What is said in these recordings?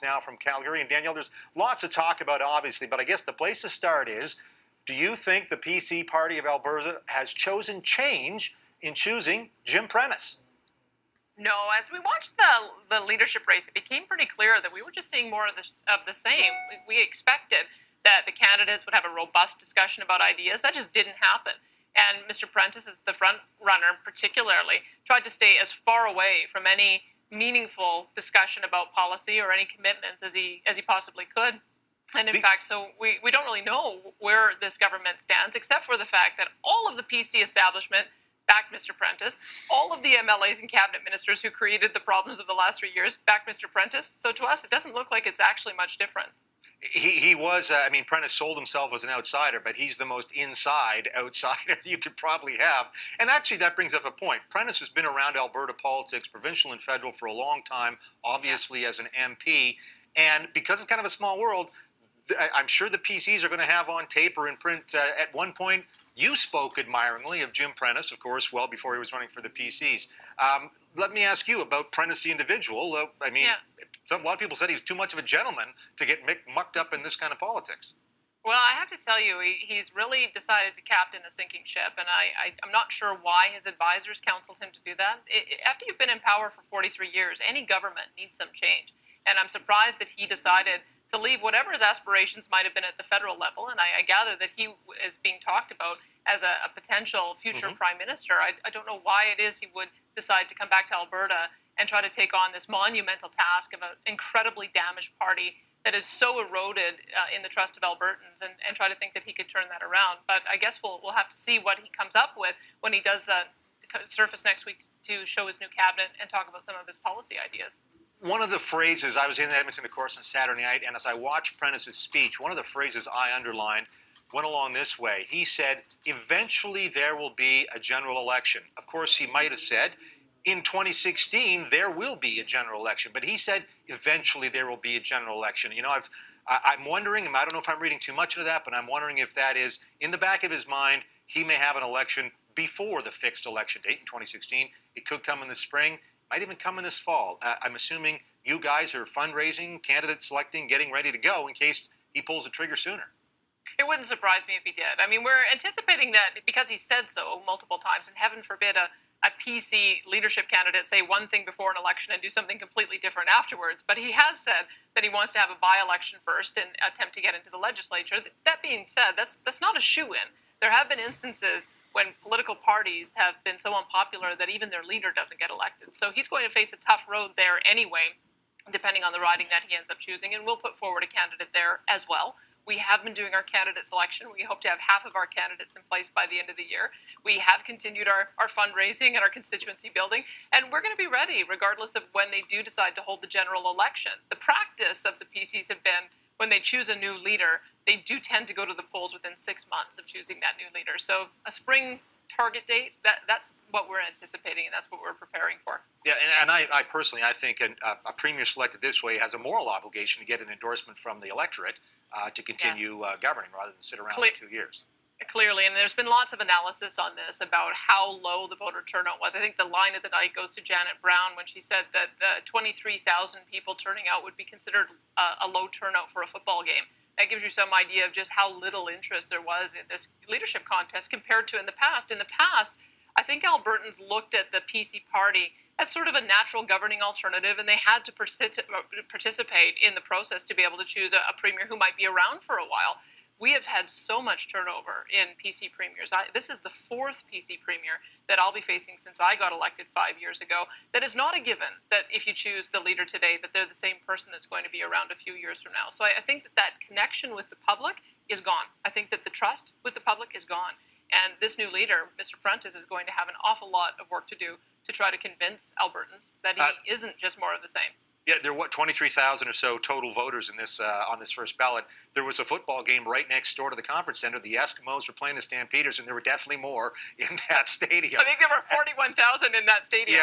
now from Calgary. And Danielle, there's lots to talk about, obviously, but I guess the place to start is, do you think the PC Party of Alberta has chosen change in choosing Jim Prentice? No, as we watched the leadership race, it became pretty clear that we were just seeing more of the same. We expected that the candidates would have a robust discussion about ideas. That just didn't happen. And Mr. Prentice, as the front runner particularly, tried to stay as far away from any meaningful discussion about policy or any commitments as he possibly could. And in fact, so we don't really know where this government stands, except for the fact that all of the PC establishment backed Mr. Prentice. All of the MLAs and cabinet ministers who created the problems of the last 3 years backed Mr. Prentice. So to us, it doesn't look like it's actually much different. He was, I mean, Prentice sold himself as an outsider, but he's the most inside outsider you could probably have. And actually, that brings up a point. Prentice has been around Alberta politics, provincial and federal, for a long time, obviously as an MP. And because it's kind of a small world, I'm sure the PCs are going to have on tape or in print at one point. You spoke admiringly of Jim Prentice, of course, well before he was running for the PCs. Let me ask you about Prentice the individual. I mean, a lot of people said he was too much of a gentleman to get mucked up in this kind of politics. Well, I have to tell you, he's really decided to captain a sinking ship, and I'm not sure why his advisors counseled him to do that. After you've been in power for 43 years, any government needs some change. And I'm surprised that he decided to leave whatever his aspirations might have been at the federal level. And I gather that he is being talked about as a potential future prime minister. I don't know why it is he would decide to come back to Alberta and try to take on this monumental task of an incredibly damaged party that is so eroded in the trust of Albertans, and try to think that he could turn that around. But I guess we'll have to see what he comes up with when he does surface next week to show his new cabinet and talk about some of his policy ideas. One of the phrases, I was in Edmonton, of course, on Saturday night, and as I watched Prentice's speech, one of the phrases I underlined went along this way. He said, eventually there will be a general election. Of course, he might have said, in 2016, there will be a general election. But he said, eventually there will be a general election. You know, I'm wondering, and I don't know if I'm reading too much into that, but I'm wondering if that is, in the back of his mind, he may have an election before the fixed election date in 2016. It could come in the spring. Might even come in this fall. I'm assuming you guys are fundraising, candidate selecting, getting ready to go in case he pulls the trigger sooner. It wouldn't surprise me if he did. I mean, we're anticipating that because he said so multiple times, and heaven forbid a PC leadership candidate say one thing before an election and do something completely different afterwards. But he has said that he wants to have a by-election first and attempt to get into the legislature. That being said, that's not a shoo-in. There have been instances when political parties have been so unpopular that even their leader doesn't get elected. So he's going to face a tough road there anyway, depending on the riding that he ends up choosing, and we'll put forward a candidate there as well. We have been doing our candidate selection. We hope to have half of our candidates in place by the end of the year. We have continued our fundraising and our constituency building, and we're going to be ready regardless of when they do decide to hold the general election. The practice of the PCs have been when they choose a new leader, they do tend to go to the polls within 6 months of choosing that new leader. So a spring target date, that's what we're anticipating, and that's what we're preparing for. Yeah, and I personally, I think a premier selected this way has a moral obligation to get an endorsement from the electorate to continue governing rather than sit around for 2 years. Clearly, and there's been lots of analysis on this about how low the voter turnout was. I think the line of the night goes to Janet Brown when she said that the 23,000 people turning out would be considered a low turnout for a football game. That gives you some idea of just how little interest there was in this leadership contest compared to in the past. In the past, I think Albertans looked at the PC party as sort of a natural governing alternative, and they had to participate in the process to be able to choose a premier who might be around for a while. We have had so much turnover in PC premiers. This is the fourth PC premier that I'll be facing since I got elected 5 years ago. That is not a given that if you choose the leader today, that they're the same person that's going to be around a few years from now. So I think that connection with the public is gone. I think that the trust with the public is gone. And this new leader, Mr. Prentice, is going to have an awful lot of work to do to try to convince Albertans that he isn't just more of the same. Yeah, there were 23,000 or so total voters in this on this first ballot. There was a football game right next door to the conference center. The Eskimos were playing the Stampeders, and there were definitely more in that stadium. I think there were 41,000 in that stadium.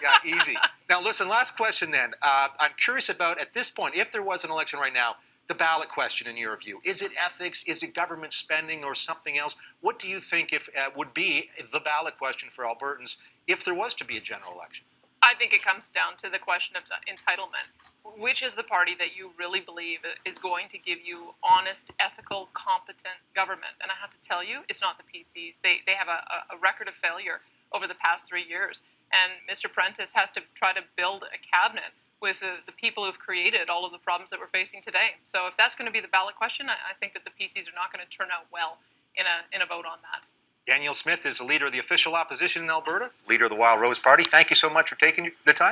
Yeah, easy. Now, listen, last question then. I'm curious about, at this point, if there was an election right now, the ballot question in your view. Is it ethics? Is it government spending or something else? What do you think would be the ballot question for Albertans if there was to be a general election? I think it comes down to the question of entitlement. Which is the party that you really believe is going to give you honest, ethical, competent government? And I have to tell you, it's not the PCs. They have a record of failure over the past 3 years. And Mr. Prentice has to try to build a cabinet with the people who've created all of the problems that we're facing today. So if that's going to be the ballot question, I think that the PCs are not going to turn out well in a vote on that. Danielle Smith is the leader of the official opposition in Alberta, leader of the Wild Rose Party. Thank you so much for taking the time.